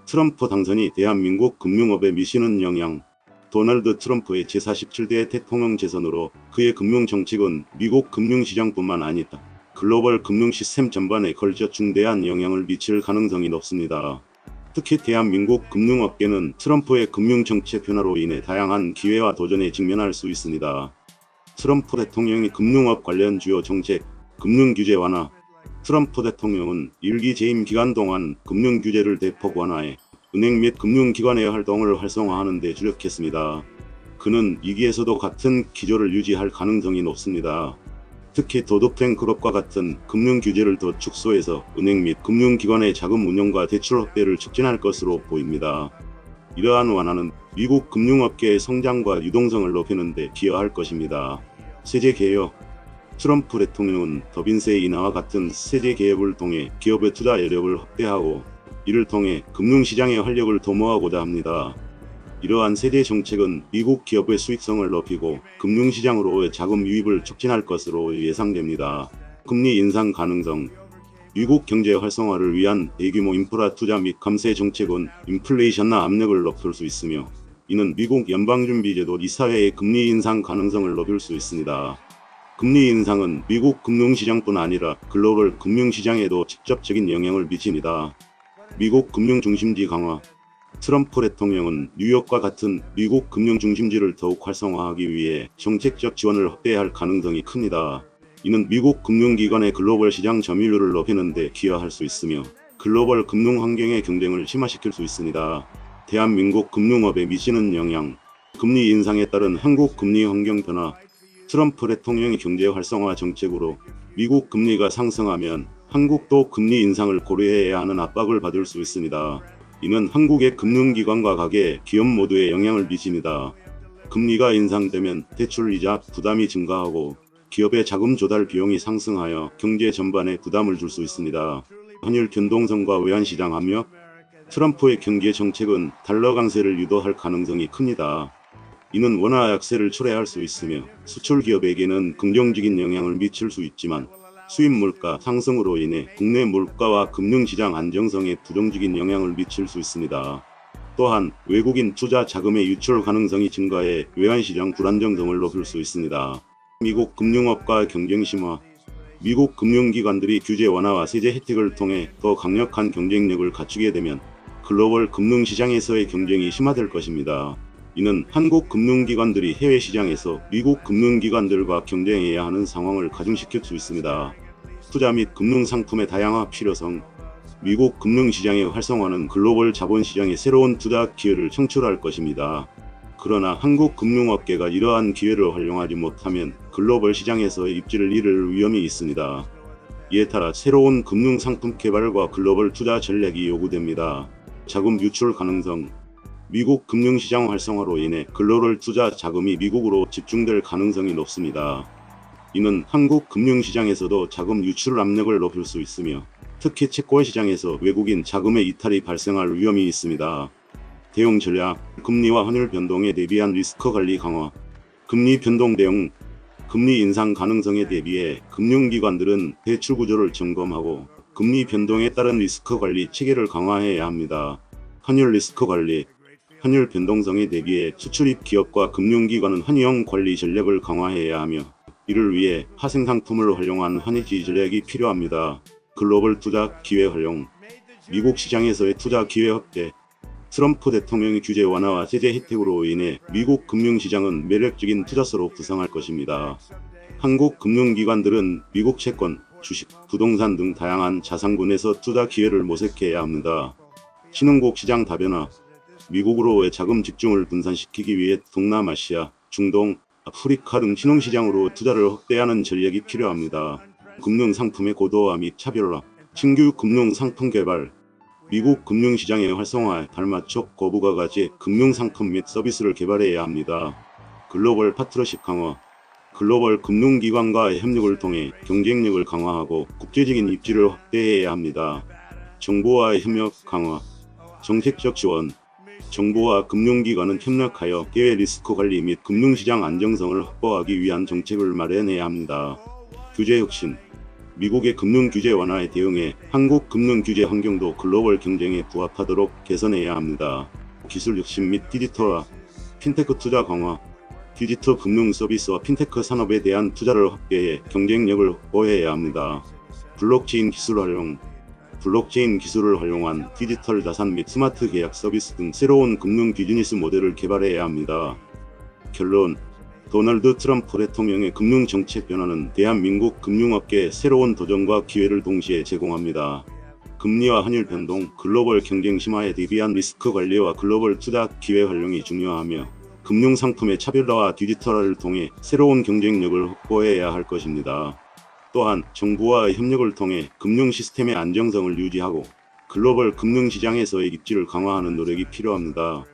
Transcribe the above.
트럼프 당선이 대한민국 금융업에 미치는 영향. 도널드 트럼프의 제47대 대통령 재선으로 그의 금융정책은 미국 금융시장뿐만 아니다. 글로벌 금융시스템 전반에 걸쳐 중대한 영향을 미칠 가능성이 높습니다. 특히 대한민국 금융업계는 트럼프의 금융정책 변화로 인해 다양한 기회와 도전에 직면할 수 있습니다. 트럼프 대통령이 금융업 관련 주요 정책, 금융규제 완화. 트럼프 대통령은 1기 재임 기간 동안 금융규제를 대폭 완화해 은행 및 금융기관의 활동을 활성화하는 데 주력했습니다. 그는 2기에서도 같은 기조를 유지할 가능성이 높습니다. 특히 도덕뱅크럽과 같은 금융규제를 더 축소해서 은행 및 금융기관의 자금 운용과 대출 확대를 촉진할 것으로 보입니다. 이러한 완화는 미국 금융업계의 성장과 유동성을 높이는 데 기여할 것입니다. 세제개혁. 트럼프 대통령은 법인세 인하와 같은 세제 개혁을 통해 기업의 투자 여력을 확대하고 이를 통해 금융시장의 활력을 도모하고자 합니다. 이러한 세제 정책은 미국 기업의 수익성을 높이고 금융시장으로의 자금 유입을 촉진할 것으로 예상됩니다. 금리 인상 가능성. 미국 경제 활성화를 위한 대규모 인프라 투자 및 감세 정책은 인플레이션 압력을 높일 수 있으며 이는 미국 연방준비제도 이사회의 금리 인상 가능성을 높일 수 있습니다. 금리 인상은 미국 금융시장뿐 아니라 글로벌 금융시장에도 직접적인 영향을 미칩니다. 미국 금융중심지 강화. 트럼프 대통령은 뉴욕과 같은 미국 금융중심지를 더욱 활성화하기 위해 정책적 지원을 확대할 가능성이 큽니다. 이는 미국 금융기관의 글로벌 시장 점유율을 높이는 데 기여할 수 있으며 글로벌 금융 환경의 경쟁을 심화시킬 수 있습니다. 대한민국 금융업에 미치는 영향. 금리 인상에 따른 한국 금리 환경 변화. 트럼프 대통령의 경제 활성화 정책으로 미국 금리가 상승하면 한국도 금리 인상을 고려해야 하는 압박을 받을 수 있습니다. 이는 한국의 금융기관과 가계, 기업 모두에 영향을 미칩니다. 금리가 인상되면 대출이자 부담이 증가하고 기업의 자금 조달 비용이 상승하여 경제 전반에 부담을 줄 수 있습니다. 환율 변동성과 외환시장 압력. 트럼프의 경제 정책은 달러 강세를 유도할 가능성이 큽니다. 이는 원화 약세를 초래할 수 있으며 수출 기업에게는 긍정적인 영향을 미칠 수 있지만 수입 물가 상승으로 인해 국내 물가와 금융시장 안정성에 부정적인 영향을 미칠 수 있습니다. 또한 외국인 투자 자금의 유출 가능성이 증가해 외환시장 불안정성을 높일 수 있습니다. 미국 금융업과 경쟁 심화. 미국 금융기관들이 규제 완화와 세제 혜택을 통해 더 강력한 경쟁력을 갖추게 되면 글로벌 금융시장에서의 경쟁이 심화될 것입니다. 이는 한국 금융기관들이 해외 시장에서 미국 금융기관들과 경쟁해야 하는 상황을 가중시킬 수 있습니다. 투자 및 금융상품의 다양화 필요성. 미국 금융시장의 활성화는 글로벌 자본시장의 새로운 투자 기회를 창출할 것입니다. 그러나 한국 금융업계가 이러한 기회를 활용하지 못하면 글로벌 시장에서의 입지를 잃을 위험이 있습니다. 이에 따라 새로운 금융상품 개발과 글로벌 투자 전략이 요구됩니다. 자금 유출 가능성. 미국 금융시장 활성화로 인해 글로벌 투자 자금이 미국으로 집중될 가능성이 높습니다. 이는 한국 금융시장에서도 자금 유출 압력을 높일 수 있으며 특히 채권시장에서 외국인 자금의 이탈이 발생할 위험이 있습니다. 대응 전략. 금리와 환율 변동에 대비한 리스크 관리 강화. 금리 변동 대응. 금리 인상 가능성에 대비해 금융기관들은 대출 구조를 점검하고 금리 변동에 따른 리스크 관리 체계를 강화해야 합니다. 환율 리스크 관리. 환율 변동성에 대비해 수출입 기업과 금융기관은 환경 관리 전략을 강화해야 하며 이를 위해 파생상품을 활용한 환해지 전략이 필요합니다. 글로벌 투자 기회 활용. 미국 시장에서의 투자 기회 확대. 트럼프 대통령의 규제 완화와 세제 혜택으로 인해 미국 금융시장은 매력적인 투자처로 부상할 것입니다. 한국 금융기관들은 미국 채권, 주식, 부동산 등 다양한 자산군에서 투자 기회를 모색해야 합니다. 신흥국 시장 다변화. 미국으로의 자금 집중을 분산시키기 위해 동남아시아, 중동, 아프리카 등 신흥시장으로 투자를 확대하는 전략이 필요합니다. 금융상품의 고도화 및 차별화. 신규 금융상품 개발. 미국 금융시장의 활성화에 발맞춰 고부가가치 금융상품 및 서비스를 개발해야 합니다. 글로벌 파트너십 강화. 글로벌 금융기관과의 협력을 통해 경쟁력을 강화하고 국제적인 입지를 확대해야 합니다. 정부와의 협력 강화. 정책적 지원. 정부와 금융기관은 협력하여 해외 리스크 관리 및 금융시장 안정성을 확보하기 위한 정책을 마련해야 합니다. 규제 혁신. 미국의 금융 규제 완화에 대응해 한국 금융 규제 환경도 글로벌 경쟁에 부합하도록 개선해야 합니다. 기술 혁신 및 디지털화, 핀테크 투자 강화, 디지털 금융 서비스와 핀테크 산업에 대한 투자를 확대해 경쟁력을 확보해야 합니다. 블록체인 기술 활용, 블록체인 기술을 활용한 디지털 자산 및 스마트 계약 서비스 등 새로운 금융 비즈니스 모델을 개발해야 합니다. 결론, 도널드 트럼프 대통령의 금융 정책 변화는 대한민국 금융업계에 새로운 도전과 기회를 동시에 제공합니다. 금리와 환율 변동, 글로벌 경쟁 심화에 대비한 리스크 관리와 글로벌 투자 기회 활용이 중요하며 금융 상품의 차별화와 디지털화를 통해 새로운 경쟁력을 확보해야 할 것입니다. 또한 정부와의 협력을 통해 금융 시스템의 안정성을 유지하고 글로벌 금융 시장에서의 입지를 강화하는 노력이 필요합니다.